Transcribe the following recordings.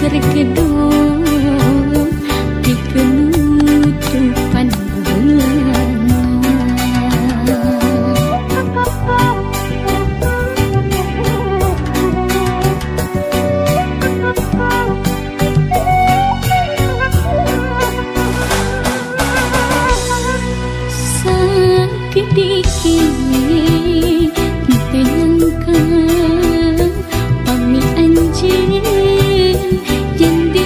terkedung di penutupan bulan. Sakit dikit tenangkan pami anjing yang di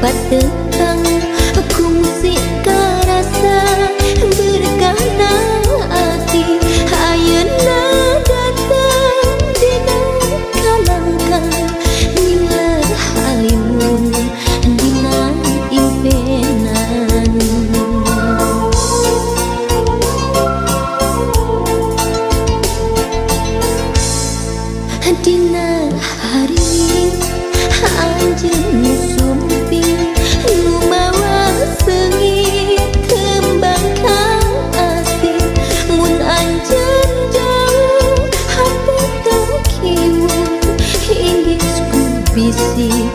Patentang kungsi karasa berkana hati ayeuna datang dina kalangkang nila halimun dina impenan dina hari anjeun sumpi nu mawa seungi kembang kasih mun anjeun jauh hapetang kimun hingis ku bisi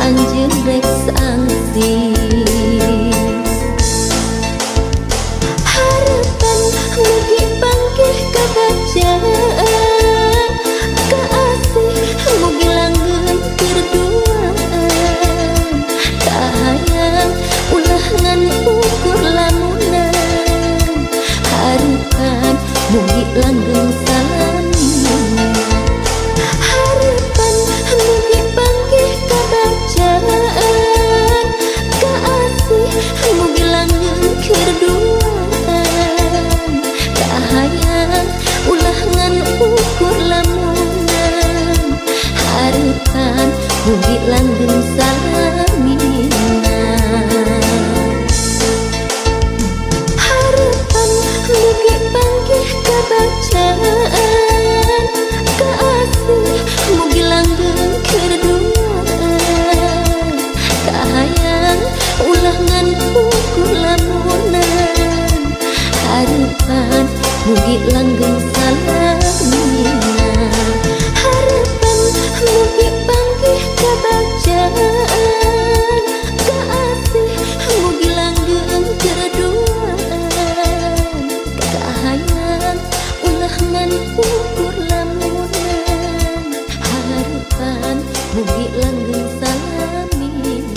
anjeun rek sangsi harapan mugi panggih kabacaan ukur lamunan harapan mugi langgeng salaminan harapan mugi panggih kabacaan kaasih mugi langgeng kerduaan kahayang ulah ngan ukur lamunan harapan mugi langgeng salaminan mugi panggih kabacaan kaasih mugi langgeng kerduaan kahayang ulah ngan ukur lamunan harapan mugi langgeng salaminan harapan mugi panggih kabacaan kaasih mugi langgeng kerduaan kahayang ulah ngan ukur lamunan harapan mugi langgeng salaminan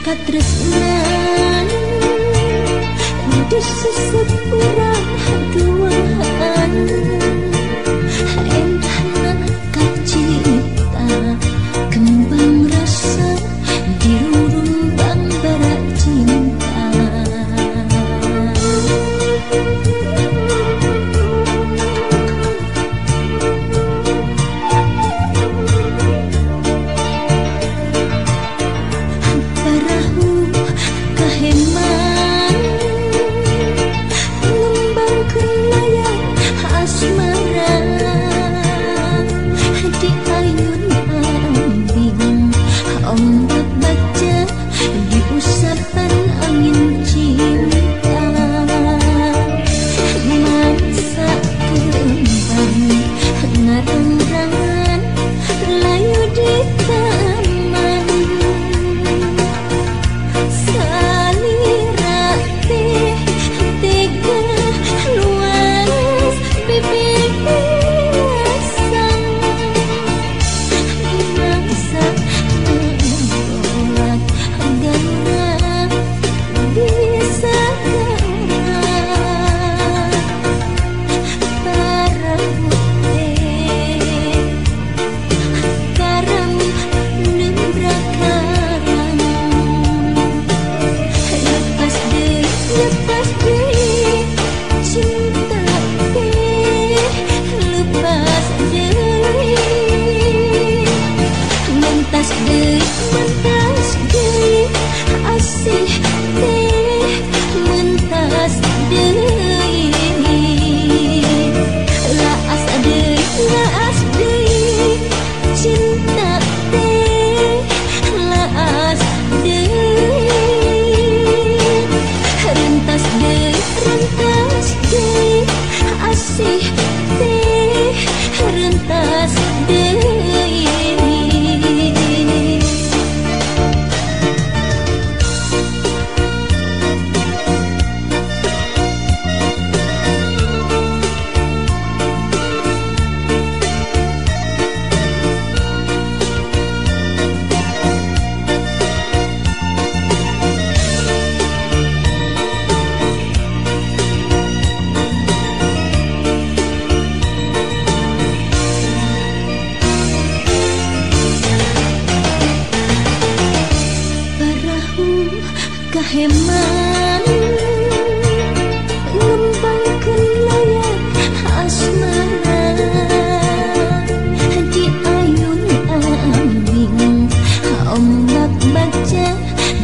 katresnan disesat urang duaan endahna kacita kembang rasa dirurung bambara cinta bibir mentas deui. Kaheman ngembangkeun layar asmara di ayun ambing, ombak baca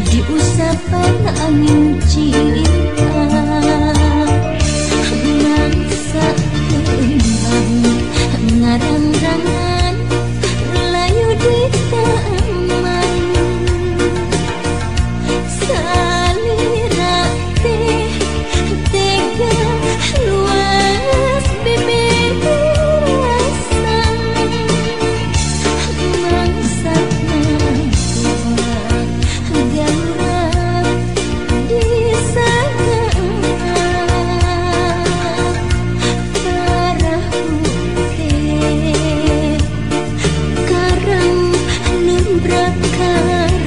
di usapan angin cinta, mangsa kembang ngarang-rangan layu di taman. Salira teh tega luas bibir rasa, mangsana orang galurap di sana. Parahu teh karang nembrak karang.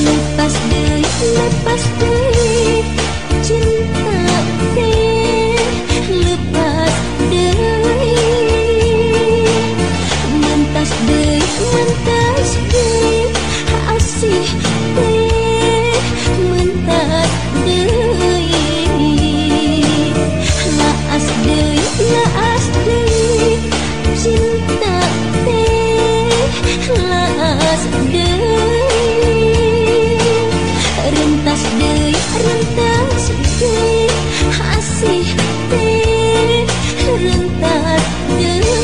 Lepas deui cinta teh, lepas deui mentas deui asih teh, mentas deui laas deui cinta teh, laas deui rentas deui asih teh, rentas deui.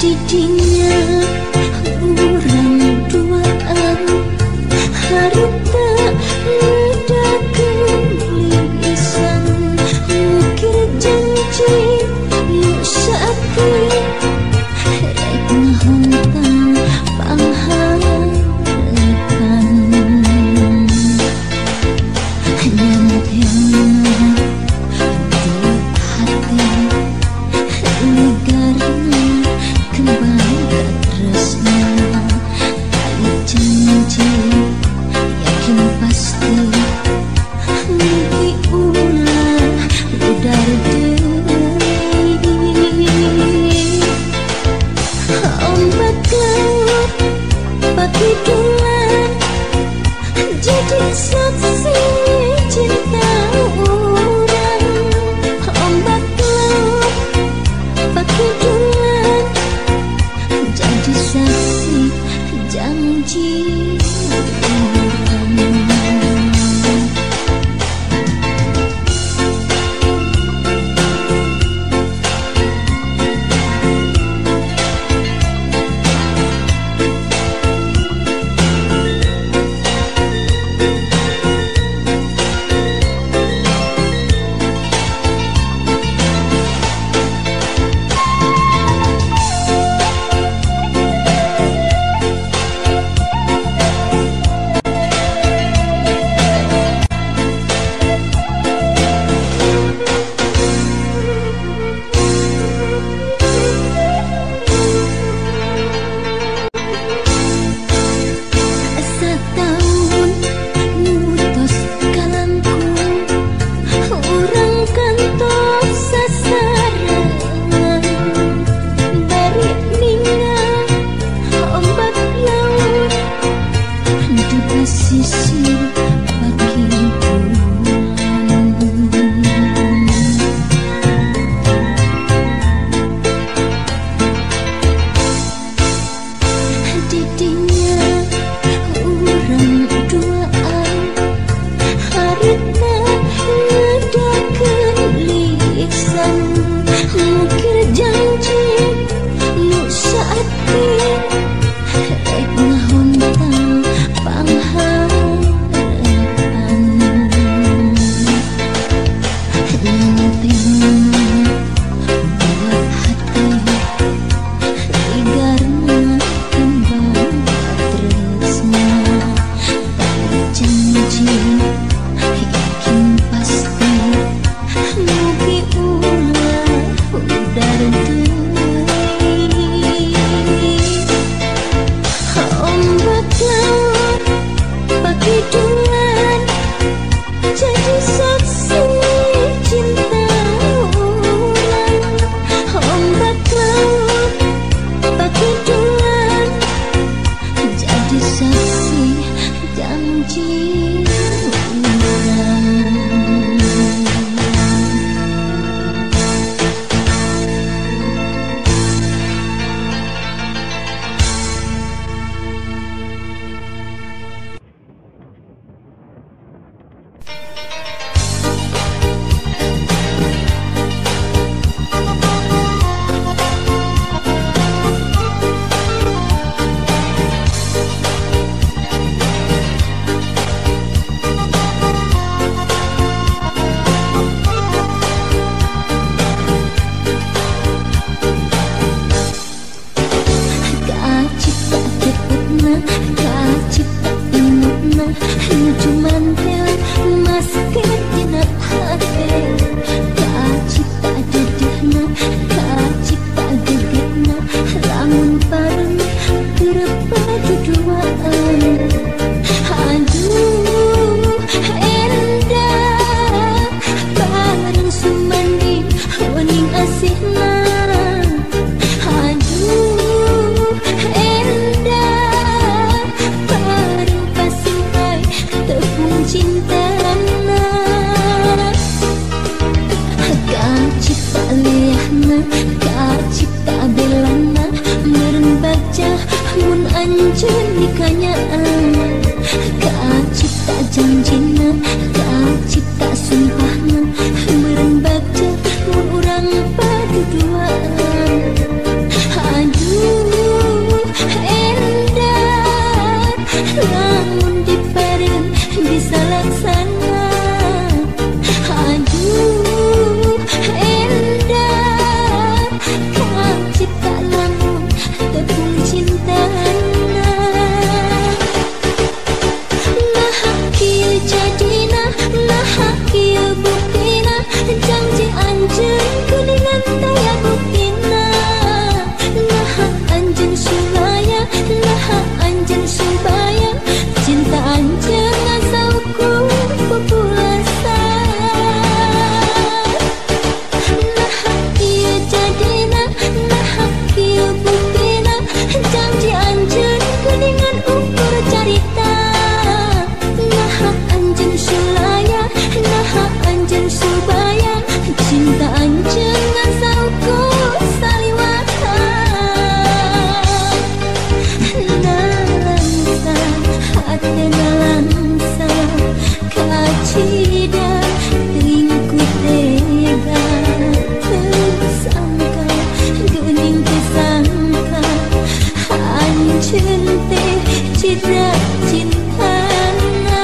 Didinya urang duaan harita ledakeun lisan, ukir janji nu saeukeut rek ngahontang pangharepan. Nyamut-nyamut di hati negarna kembang tresna, tali janji yakin pasti mugi ulah udar deui. Ombak laut pakidulan jadi saksi cinta urang. Ombak laut pakidulan jadi saksi janji orang. bareng terpadu duaan. Aduh endah bareng sumandi wening asihna. Aduh endah bareng pasihai tepung cintana. Kacipta liahna kacipta belana meureun baca mun anjeun dikanyaan. Kacipta janjina kacipta sumpahna meureun baca mun urang padu duaan. Aduh endah lamun dipareun bisa laksana. Aduh endah kacipta lamun tepung cintana. Naha kieu jadina naha kieu buktina janji anjeun kuningan daya buktina. Naha anjeun supaya naha anjeun supaya cinta anjeun ngasauku pupulasan. Naha kieu jadina naha kieu buktina janji anjeun kuningan ukur carita. Naha anjeun sulaya naha anjeun supaya cinta anjeun ngasauku saliwatan. Nalansa hatena lansa kacida teuing tega tersangka geuning kesangka anjeun teh cidra cintana.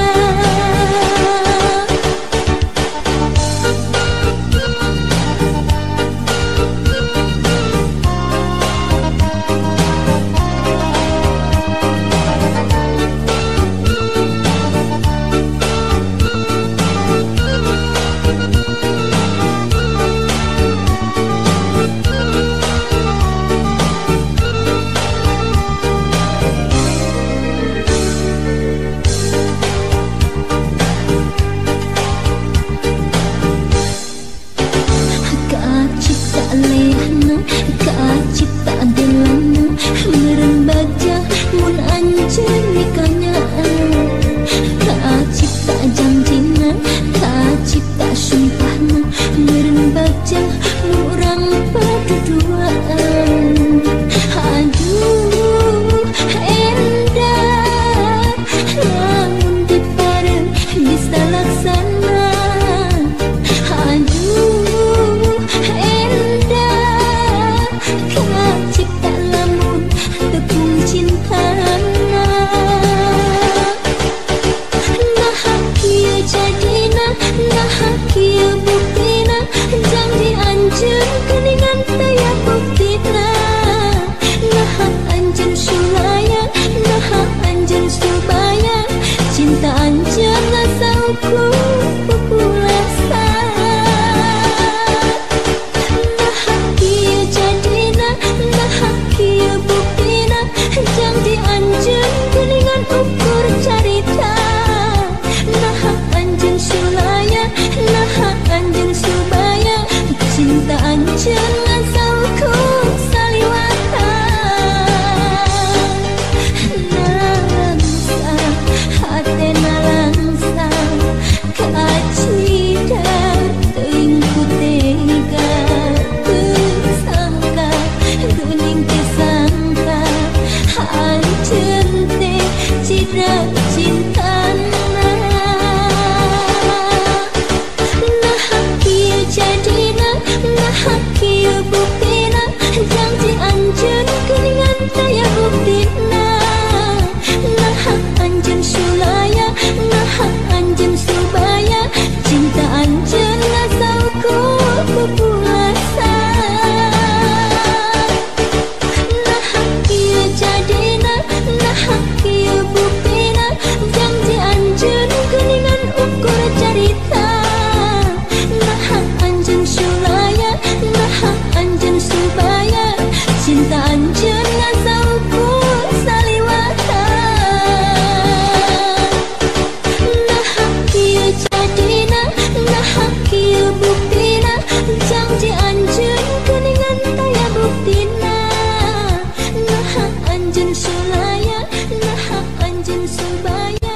sulaya nah anjeun subaya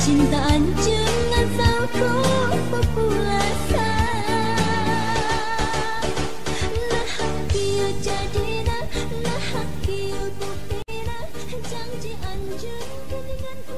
cinta anjeun ngasal ku populasa nah kieu jadina nah kieu buktina janji anjeun geuningan ku